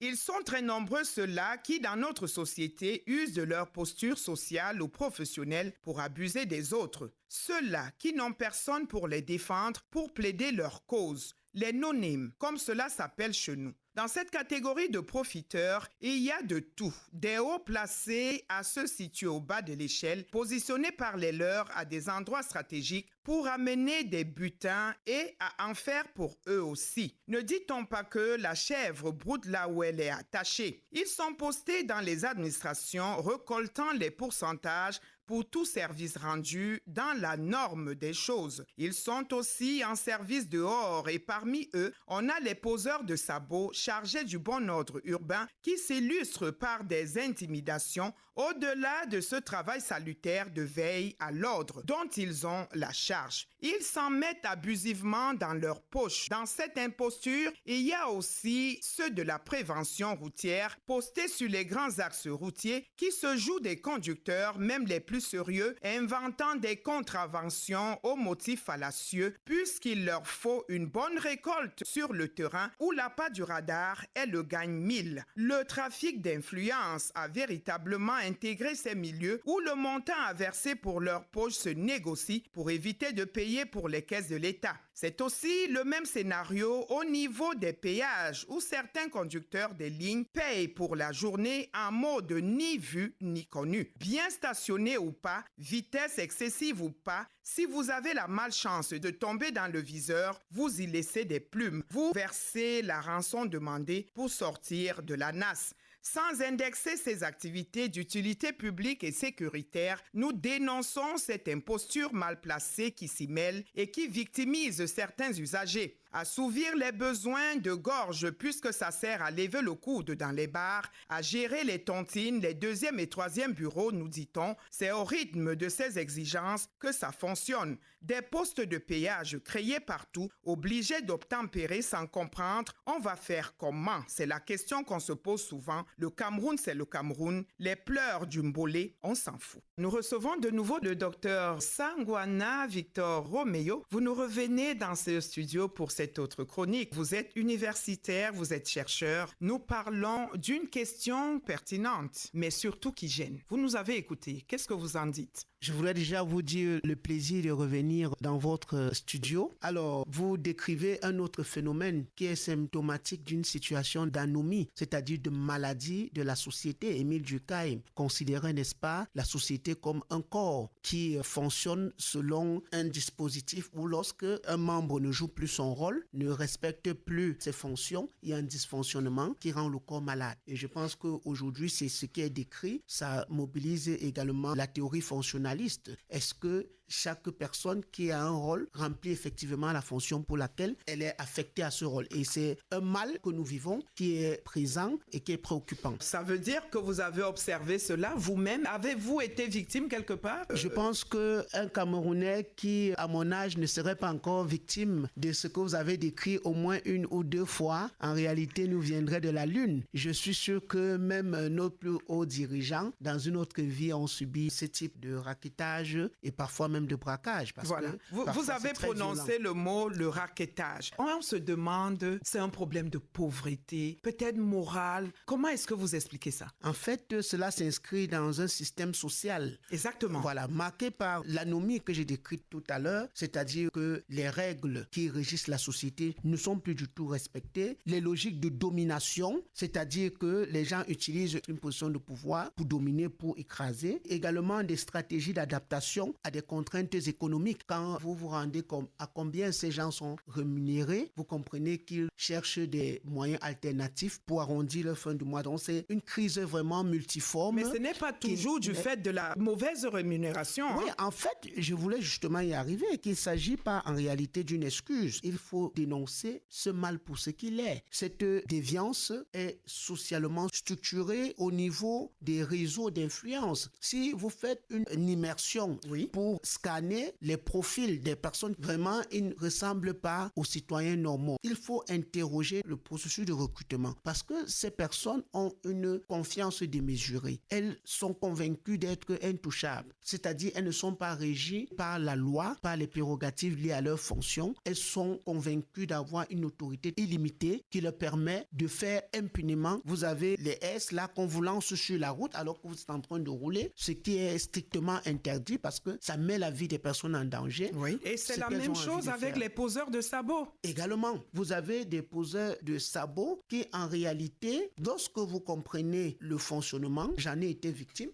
Ils sont très nombreux ceux-là qui, dans notre société, usent de leur posture sociale ou professionnelle pour abuser des autres. Ceux-là qui n'ont personne pour les défendre, pour plaider leur cause. Les non-names, comme cela s'appelle chez nous. Dans cette catégorie de profiteurs, il y a de tout. Des hauts placés à ceux situés au bas de l'échelle, positionnés par les leurs à des endroits stratégiques pour amener des butins et à en faire pour eux aussi. Ne dit-on pas que la chèvre broute là où elle est attachée? Ils sont postés dans les administrations, récoltant les pourcentages pour tout service rendu dans la norme des choses. Ils sont aussi en service dehors et parmi eux, on a les poseurs de sabots chargés du bon ordre urbain qui s'illustrent par des intimidations au-delà de ce travail salutaire de veille à l'ordre dont ils ont la charge. Ils s'en mettent abusivement dans leur poche. Dans cette imposture, il y a aussi ceux de la prévention routière postés sur les grands axes routiers qui se jouent des conducteurs, même les plus sérieux, inventant des contraventions aux motifs fallacieux puisqu'il leur faut une bonne récolte sur le terrain où l'appât du radar est le gagne 1000. Le trafic d'influence a véritablement intégré ces milieux où le montant à verser pour leur poche se négocie pour éviter de payer pour les caisses de l'État. C'est aussi le même scénario au niveau des péages où certains conducteurs des lignes payent pour la journée en mode ni vu ni connu. Bien stationné ou pas, vitesse excessive ou pas, si vous avez la malchance de tomber dans le viseur, vous y laissez des plumes. Vous versez la rançon demandée pour sortir de la nasse. Sans indexer ces activités d'utilité publique et sécuritaire, nous dénonçons cette imposture mal placée qui s'y mêle et qui victimise certains usagers. Assouvir les besoins de gorge puisque ça sert à lever le coude dans les bars, à gérer les tontines, les deuxième et troisième bureaux, nous dit-on, c'est au rythme de ces exigences que ça fonctionne. Des postes de péage créés partout, obligés d'obtempérer sans comprendre, on va faire comment? C'est la question qu'on se pose souvent. Le Cameroun, c'est le Cameroun. Les pleurs du Mbolé, on s'en fout. Nous recevons de nouveau le docteur Sangwana Victor Romeo. Vous nous revenez dans ce studio pour cette autre chronique. Vous êtes universitaire, vous êtes chercheur. Nous parlons d'une question pertinente, mais surtout qui gêne. Vous nous avez écoutés. Qu'est-ce que vous en dites? Je voulais déjà vous dire le plaisir de revenir dans votre studio. Alors, vous décrivez un autre phénomène qui est symptomatique d'une situation d'anomie, c'est-à-dire de maladie de la société. Émile Durkheim considérait, n'est-ce pas, la société comme un corps qui fonctionne selon un dispositif où lorsque un membre ne joue plus son rôle, ne respecte plus ses fonctions, il y a un dysfonctionnement qui rend le corps malade. Et je pense qu'aujourd'hui, c'est ce qui est décrit. Ça mobilise également la théorie fonctionnaliste. Est-ce que chaque personne qui a un rôle remplit effectivement la fonction pour laquelle elle est affectée à ce rôle? Et c'est un mal que nous vivons qui est présent et qui est préoccupant. Ça veut dire que vous avez observé cela vous-même? Avez-vous été victime quelque part? Je pense qu'un Camerounais qui, à mon âge, ne serait pas encore victime de ce que vous avez décrit au moins une ou deux fois, en réalité, nous viendrait de la Lune. Je suis sûr que même nos plus hauts dirigeants, dans une autre vie, ont subi ce type de raquettage et parfois même de braquage. Parce voilà. que vous avez prononcé le mot le raquettage. On se demande, c'est un problème de pauvreté, peut-être morale. Comment est-ce que vous expliquez ça? En fait, cela s'inscrit dans un système social. Exactement. Voilà, marqué par l'anomie que j'ai décrite tout à l'heure, c'est-à-dire que les règles qui régissent la société ne sont plus du tout respectées. Les logiques de domination, c'est-à-dire que les gens utilisent une position de pouvoir pour dominer, pour écraser. Également des stratégies d'adaptation à des contraintes économiques. Quand vous vous rendez compte à combien ces gens sont rémunérés, vous comprenez qu'ils cherchent des moyens alternatifs pour arrondir leur fin du mois. Donc c'est une crise vraiment multiforme. Mais ce n'est pas toujours du fait de la mauvaise rémunération. Oui, en fait, je voulais justement y arriver, qu'il ne s'agit pas en réalité d'une excuse. Il faut dénoncer ce mal pour ce qu'il est. Cette déviance est socialement structurée au niveau des réseaux d'influence. Si vous faites une immersion pour scanner les profils des personnes. Vraiment, ils ne ressemblent pas aux citoyens normaux. Il faut interroger le processus de recrutement parce que ces personnes ont une confiance démesurée. Elles sont convaincues d'être intouchables, c'est-à-dire elles ne sont pas régies par la loi, par les prérogatives liées à leurs fonctions. Elles sont convaincues d'avoir une autorité illimitée qui leur permet de faire impunément. Vous avez les S là qu'on vous lance sur la route alors que vous êtes en train de rouler, ce qui est strictement interdit parce que ça met la vie des personnes en danger. Oui. Et c'est la même chose avec les poseurs de sabots. Également, vous avez des poseurs de sabots qui, en réalité, lorsque vous comprenez le fonctionnement, j'en ai été victime,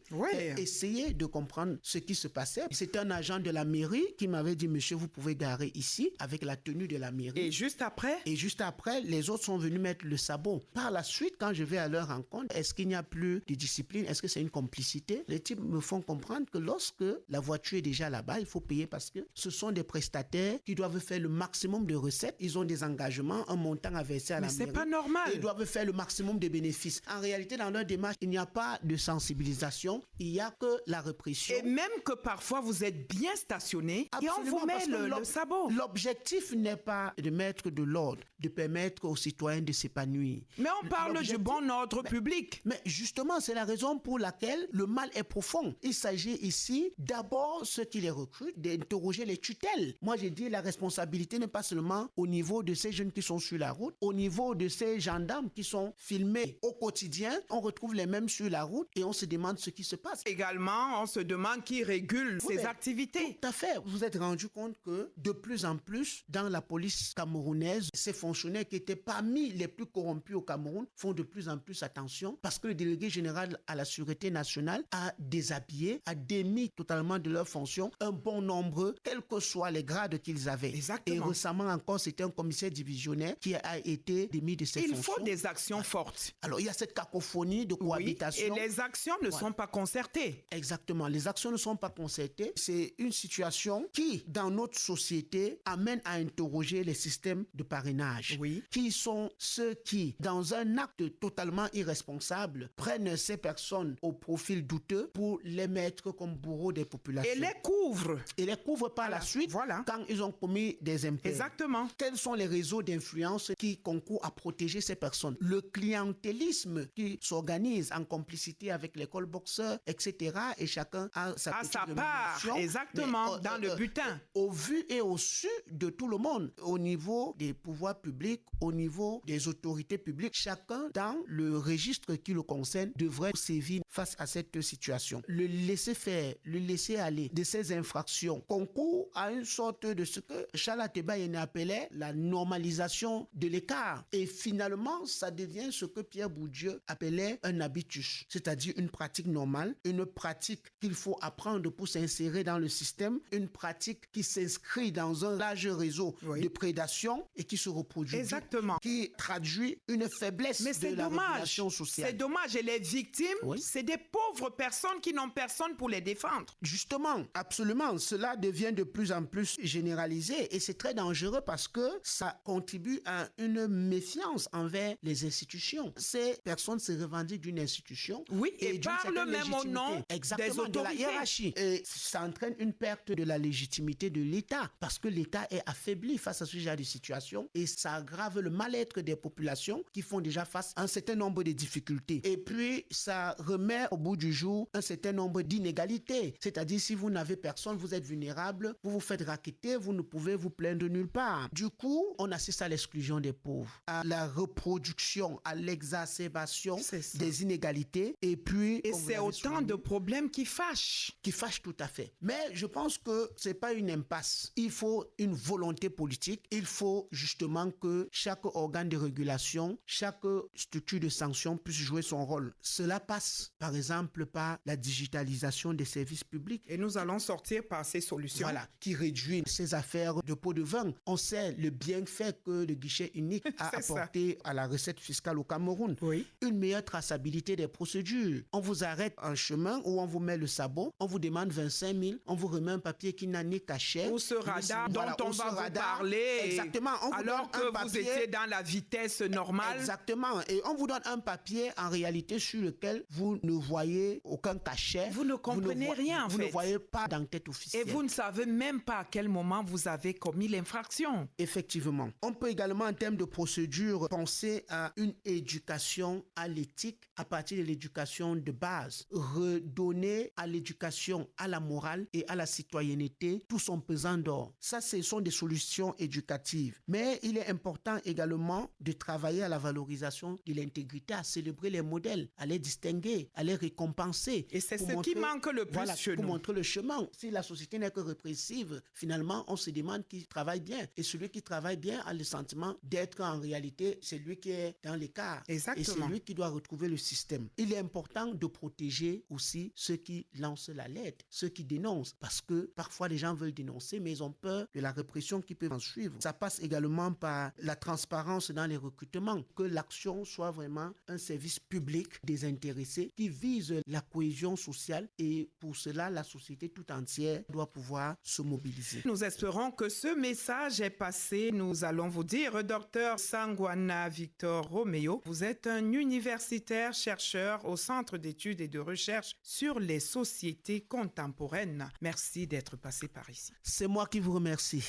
essayez de comprendre ce qui se passait. C'est un agent de la mairie qui m'avait dit, monsieur, vous pouvez garer ici avec la tenue de la mairie. Et juste après, les autres sont venus mettre le sabot. Par la suite, quand je vais à leur rencontre, est-ce qu'il n'y a plus de discipline? Est-ce que c'est une complicité? Les types me font comprendre que lorsque la voiture est déjà là-bas, il faut payer parce que ce sont des prestataires qui doivent faire le maximum de recettes. Ils ont des engagements, un montant à verser à la mairie. Mais c'est pas normal. Ils doivent faire le maximum de bénéfices. En réalité, dans leur démarche, il n'y a pas de sensibilisation, il n'y a que la répression. Et même que parfois vous êtes bien stationné et on vous met le sabot. L'objectif n'est pas de mettre de l'ordre, de permettre aux citoyens de s'épanouir. Mais on parle du bon ordre public. Mais justement, c'est la raison pour laquelle le mal est profond. Il s'agit ici d'abord, ceux qui les recrutent, d'interroger les tutelles. Moi, j'ai dit la responsabilité n'est pas seulement au niveau de ces jeunes qui sont sur la route, au niveau de ces gendarmes qui sont filmés au quotidien, on retrouve les mêmes sur la route et on se demande ce qui se passe. Également, on se demande qui régule ces activités. Tout à fait. Vous vous êtes rendu compte que de plus en plus, dans la police camerounaise, ces fonctionnaires qui étaient parmi les plus corrompus au Cameroun font de plus en plus attention parce que le délégué général à la sécurité nationale a déshabillé, a démis totalement de leurs fonctions un bon nombre, quels que soient les grades qu'ils avaient. Exactement. Et récemment encore, c'était un commissaire divisionnaire qui a été démis de ses fonctions. Il faut des actions fortes. Alors, il y a cette cacophonie de cohabitation. Oui, et les actions ne sont pas concertées. Exactement. Les actions ne sont pas concertées. C'est une situation qui, dans notre société, amène à interroger les systèmes de parrainage. Oui. Qui sont ceux qui, dans un acte totalement irresponsable, prennent ces personnes au profil douteux pour les mettre comme bourreaux des populations. Et les couvrent. Et les couvrent par la suite quand ils ont commis des impairs. Exactement. Quels sont les réseaux d'influence qui concourent à protéger ces personnes? Le clientélisme qui s'organise en complicité avec les call-boxers, etc. Et chacun a sa part, exactement, dans le butin. Au vu et au su de tout le monde, au niveau des pouvoirs publics, au niveau des autorités publiques, chacun dans le registre qui le concerne devrait sévir face à cette situation. Le laisser faire, le laisser aller de ces infractions concourt à une sorte de ce que Charles Ateba-Yene appelait la normalisation de l'écart. Et finalement, ça devient ce que Pierre Bourdieu appelait un habitus, c'est-à-dire une pratique normale, une pratique qu'il faut apprendre pour s'insérer dans le système, une pratique qui s'inscrit dans un large réseau de prédation et qui se reproduit. Exactement. Qui traduit une faiblesse de la régulation sociale. C'est dommage. Et les victimes, c'est des pauvres personnes qui n'ont personne pour les défendre. Justement, absolument. Cela devient de plus en plus généralisé et c'est très dangereux parce que ça contribue à une méfiance envers les institutions. Ces personnes se revendiquent d'une institution. Oui, et parlent même au nom des autorités. De la hiérarchie. Et ça entraîne une perte de la légitimité de l'État parce que l'État est affaibli face à ce genre de situation et ça aggrave le mal-être des populations qui font déjà face à un certain nombre de difficultés. Et puis, ça remet au bout du jour un certain nombre d'inégalités. C'est-à-dire, si vous n'avez personne, vous êtes vulnérable, vous vous faites racketter, vous ne pouvez vous plaindre nulle part. Du coup, on assiste à l'exclusion des pauvres, à la reproduction, à l'exacerbation des inégalités. Et puis... Et c'est autant de problèmes qui fâchent. Qui fâchent tout à fait. Mais je pense que c'est pas une impasse. Il faut une volonté politique. Il faut justement que chaque organe de régulation, chaque structure de sanction puisse jouer son rôle. Cela passe, par exemple, par la digitalisation des services publics. Et nous allons sortir par ces solutions. Voilà, qui réduit ces affaires de pots de vin. On sait le bienfait que le guichet unique a apporté à la recette fiscale au Cameroun. Oui. Une meilleure traçabilité des procédures. On vous arrête en chemin ou on vous met le sabot, on vous demande 25 000, on vous remet un papier qui n'a ni cachet. Ou ce radar dont on va vous parler. Exactement. On vous alors donne que un papier, vous étiez dans la vitesse normale. Exactement. Et on vous donne un papier en réalité sur lequel vous ne voyez aucun cachet. Vous ne comprenez rien en fait. Vous ne voyez pas dans l'enquête officielle. Et vous ne savez même pas à quel moment vous avez commis l'infraction. Effectivement. On peut également, en termes de procédure, penser à une éducation à l'éthique à partir de l'éducation de base. Redonner à l'éducation, à la morale et à la citoyenneté tout son pesant d'or. Ça, ce sont des solutions éducatives. Mais il est important également de travailler à la valorisation de l'intégrité, à célébrer les modèles, à les distinguer, à les récompenser. Et c'est ce qui manque le plus chez pour nous. montrer le chemin. Si la société n'est que répressive, finalement, on se demande qui travaille bien. Et celui qui travaille bien a le sentiment d'être en réalité celui qui est dans l'écart. Exactement. Et c'est lui qui doit retrouver le système. Il est important de protéger aussi ceux qui lancent l'alerte, ceux qui dénoncent. Parce que parfois, les gens veulent dénoncer, mais ils ont peur de la répression qui peut en suivre. Ça passe également par la transparence dans les recrutements, que l'action soit vraiment un service public désintéressé qui vise la cohésion sociale, et pour cela, la société tout entière doit pouvoir se mobiliser. Nous espérons que ce message est passé. Nous allons vous dire, Dr Sangwana Victor Romeo, vous êtes un universitaire chercheur au Centre d'études et de recherche sur les sociétés contemporaines. Merci d'être passé par ici. C'est moi qui vous remercie.